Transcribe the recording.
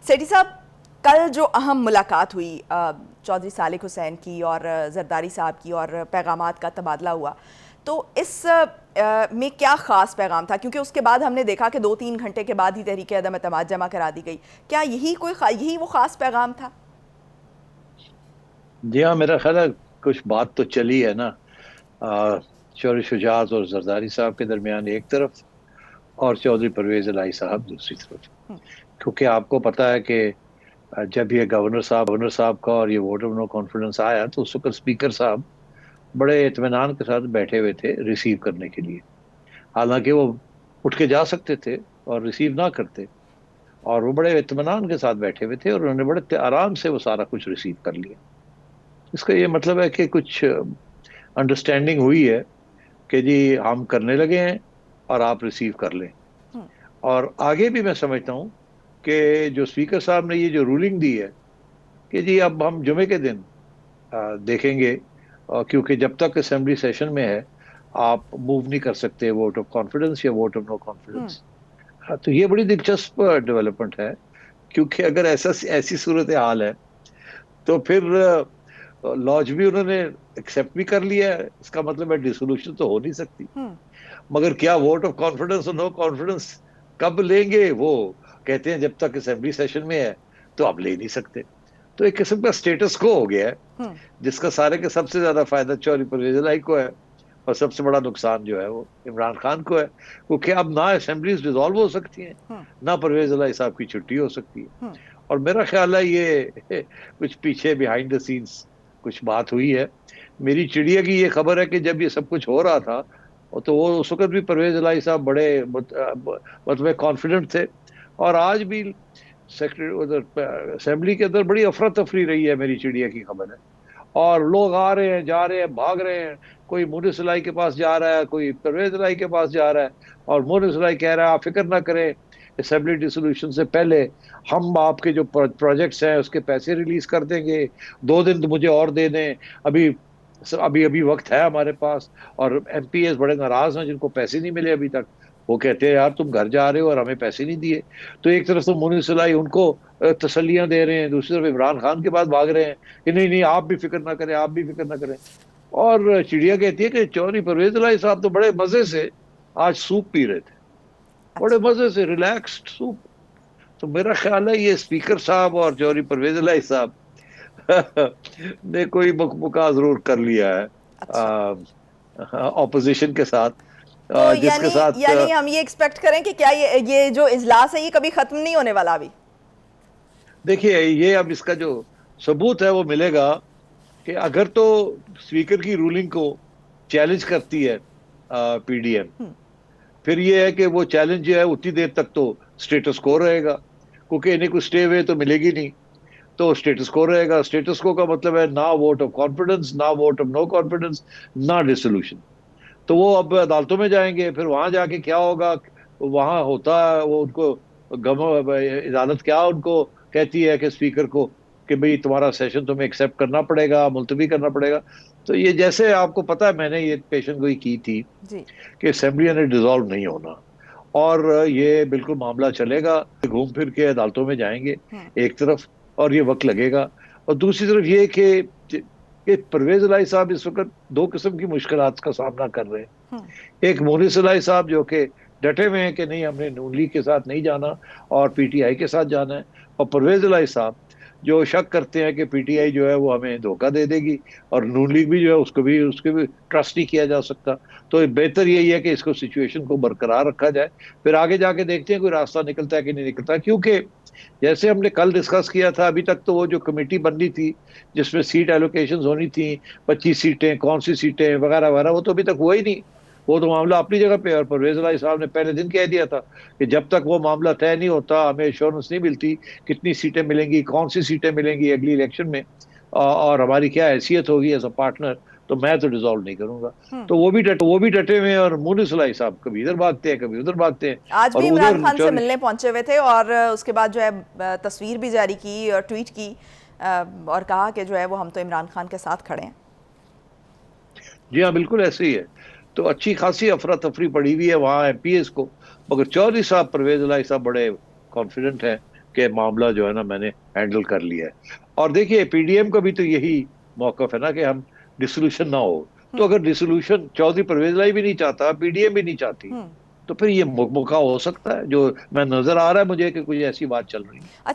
सेठी साहब, कल जो अहम मुलाकात हुई चौधरी सालिक हुसैन की और जरदारी साहब की और पैगामात का तबादला हुआ, तो इस में क्या ख़ास पैगाम था? क्योंकि उसके बाद हमने देखा कि 2-3 घंटे के बाद ही तहरीक अदम एतमाद जमा करा दी गई। क्या यही वो ख़ास पैगाम था? जी हाँ, मेरा ख्याल है कुछ बात तो चली है ना। आ, चौधरी शुजात और जरदारी साहब के दरमियान एक तरफ, और चौधरी परवेज इलाही साहब दूसरी तरफ। क्योंकि आपको पता है कि जब ये गवर्नर साहब का और ये वोट ऑफ नो कॉन्फिडेंस आया, तो उस वक्त स्पीकर साहब बड़े इत्मीनान के साथ बैठे हुए थे रिसीव करने के लिए। हालांकि वो उठ के जा सकते थे और रिसीव ना करते, और वो बड़े इत्मीनान के साथ बैठे हुए थे और उन्होंने बड़े आराम से वो सारा कुछ रिसीव कर लिया। इसका ये मतलब है कि कुछ अंडरस्टैंडिंग हुई है कि जी हम करने लगे हैं और आप रिसीव कर लें। और आगे भी मैं समझता हूँ कि जो स्पीकर साहब ने ये जो रूलिंग दी है कि जी अब हम जुमे के दिन देखेंगे, क्योंकि जब तक असेंबली सेशन में है आप मूव नहीं कर सकते वोट ऑफ कॉन्फिडेंस या वोट ऑफ नो कॉन्फिडेंस। हाँ, तो ये बड़ी दिलचस्प डेवलपमेंट है। क्योंकि अगर ऐसी सूरत हाल है, तो फिर लॉज भी उन्होंने एक्सेप्ट भी कर लिया है, इसका मतलब है डिसोल्यूशन तो हो नहीं सकती। मगर क्या वोट ऑफ कॉन्फिडेंस और नो कॉन्फिडेंस कब लेंगे, वो कहते हैं जब तक असेंबली सेशन में है तो आप ले नहीं सकते। तो एक किस्म का स्टेटस को हो गया है, जिसका सारे के सबसे ज्यादा फायदा चौधरी परवेज इलाही को है, और सबसे बड़ा नुकसान जो है वो इमरान खान को है। क्योंकि अब ना असेंबलीज डिसॉल्व हो सकती हैं, ना परवेज इलाही साहब की छुट्टी हो सकती है। और मेरा ख्याल है ये कुछ पीछे बिहाइंड द सीन्स कुछ बात हुई है। मेरी चिड़िया की ये खबर है कि जब ये सब कुछ हो रहा था, और तो वो उस वक्त भी परवेज इलाही साहब बड़े मतलब कॉन्फिडेंट थे। और आज भी सेक्रेटरी उधर असेंबली के अंदर बड़ी अफरा तफरी रही है, मेरी चिड़िया की खबर है। और लोग आ रहे हैं, जा रहे हैं, भाग रहे हैं। कोई मुनिस इलाही के पास जा रहा है, कोई परवेज इलाही के पास जा रहा है। और मुनिस इलाही कह रहा है आप फिक्र ना करें, असेंबली डिसोल्यूशन से पहले हम आपके जो प्रोजेक्ट्स हैं उसके पैसे रिलीज कर देंगे। 2 दिन तो मुझे और दे दें, अभी अभी अभी वक्त है हमारे पास। और एमपीएस बड़े नाराज हैं जिनको पैसे नहीं मिले अभी तक। वो कहते हैं यार तुम घर जा रहे हो और हमें पैसे नहीं दिए। तो एक तरफ तो मुनीर सुलाई उनको तसल्लियां दे रहे हैं, दूसरी तरफ इमरान खान के पास भाग रहे हैं कि नहीं नहीं आप भी फिक्र ना करें, आप भी फिक्र ना करें। और चिड़िया कहती है कि चौधरी परवेज इलाही साहब तो बड़े मजे से आज सूप पी रहे थे, बड़े अच्छा। मजे से रिलैक्स्ड सूप। तो मेरा ख्याल है ये स्पीकर साहब और चौधरी परवेज इलाही साहब ने कोई मुका जरूर कर लिया है अच्छा, ऑपोजिशन के साथ, तो जिसके यानी साथ यानी हम ये एक्सपेक्ट करें कि क्या ये जो इजलास है ये कभी ख़त्म नहीं होने वाला अभी? देखिए ये अब इसका जो सबूत है वो मिलेगा कि अगर तो स्पीकर की रूलिंग को चैलेंज करती है पीडीएम, फिर ये है कि वो चैलेंज जो है उतनी देर तक तो स्टेटस को रहेगा, क्योंकि इन्हें कुछ स्टे हुए तो मिलेगी नहीं। तो स्टेटस को रहेगा। स्टेटस को का मतलब है ना वोट ऑफ कॉन्फिडेंस, ना वोट ऑफ नो कॉन्फिडेंस, ना डिसोल्यूशन। तो वो अब अदालतों में जाएंगे, फिर वहां जाके क्या होगा, वहां होता है वो उनको अदालत क्या उनको कहती है कि स्पीकर को कि भाई तुम्हारा सेशन तुम्हें एक्सेप्ट करना पड़ेगा, मुलतवी करना पड़ेगा। तो ये जैसे आपको पता है मैंने ये पेशन गोई की थी जी। कि असेंबली ने डिसॉल्व नहीं होना, और ये बिल्कुल मामला चलेगा, घूम फिर के अदालतों में जाएंगे एक तरफ, और ये वक्त लगेगा। और दूसरी तरफ ये कि परवेज इलाही साहब इस वक्त दो किस्म की मुश्किलात का सामना कर रहे हैं। एक मोनिस इलाही साहब जो कि डटे हुए हैं कि नहीं हमने नून लीग के साथ नहीं जाना और पीटीआई के साथ जाना है। और परवेज इलाही साहब जो शक करते हैं कि पीटीआई जो है वो हमें धोखा दे देगी, और नून लीग भी जो है उसको भी ट्रस्ट नहीं किया जा सकता। तो बेहतर यही है कि इसको सिचुएशन को बरकरार रखा जाए, फिर आगे जाके देखते हैं कोई रास्ता निकलता है कि नहीं निकलता। क्योंकि जैसे हमने कल डिस्कस किया था, अभी तक तो वो जो कमेटी बननी थी जिसमें सीट एलोकेशन होनी थी, 25 सीटें कौन सी सीटें वगैरह वगैरह, वो तो अभी तक हुआ ही नहीं। वो तो मामला अपनी जगह पे है। और परवेज इलाही साहब ने पहले दिन कह दिया था कि जब तक वो मामला तय नहीं होता, हमें एश्योरेंस नहीं मिलती कितनी सीटें मिलेंगी, कौन सी सीटें मिलेंगी अगली इलेक्शन में, और हमारी क्या हैसियत होगी एज अ पार्टनर, तो मैं तो डिसॉल्व नहीं करूंगा। तो वो भी डटे हुए हैं। और मुनिस इलाही साहब कभी इधर भागते हैं, कभी उधर भागते हैं। आज और भी इमरान उधर खान से मिलने पहुंचे हुए थे और उसके बाद जो है तस्वीर भी जारी की और ट्वीट की और कहा कि जो है वो हम तो इमरान खान के साथ खड़े हैं। जी हाँ, बिल्कुल ऐसे ही है। तो अच्छी खासी अफरा तफरी पड़ी हुई है वहां एमपीएस को। मगर चौधरी साहब परवेज इलाही साहब बड़े कॉन्फिडेंट हैं कि मामला जो है ना मैंने हैंडल कर लिया है। और देखिए पीडीएम का भी तो यही मौकफ है ना कि हम डिसोल्यूशन ना हो। तो अगर डिसोल्यूशन चौधरी परवेज लाई भी नहीं चाहता, पीडीएम भी नहीं चाहती, तो फिर ये मुका हो सकता है, जो मैं नजर आ रहा है मुझे कि कोई ऐसी बात चल रही है।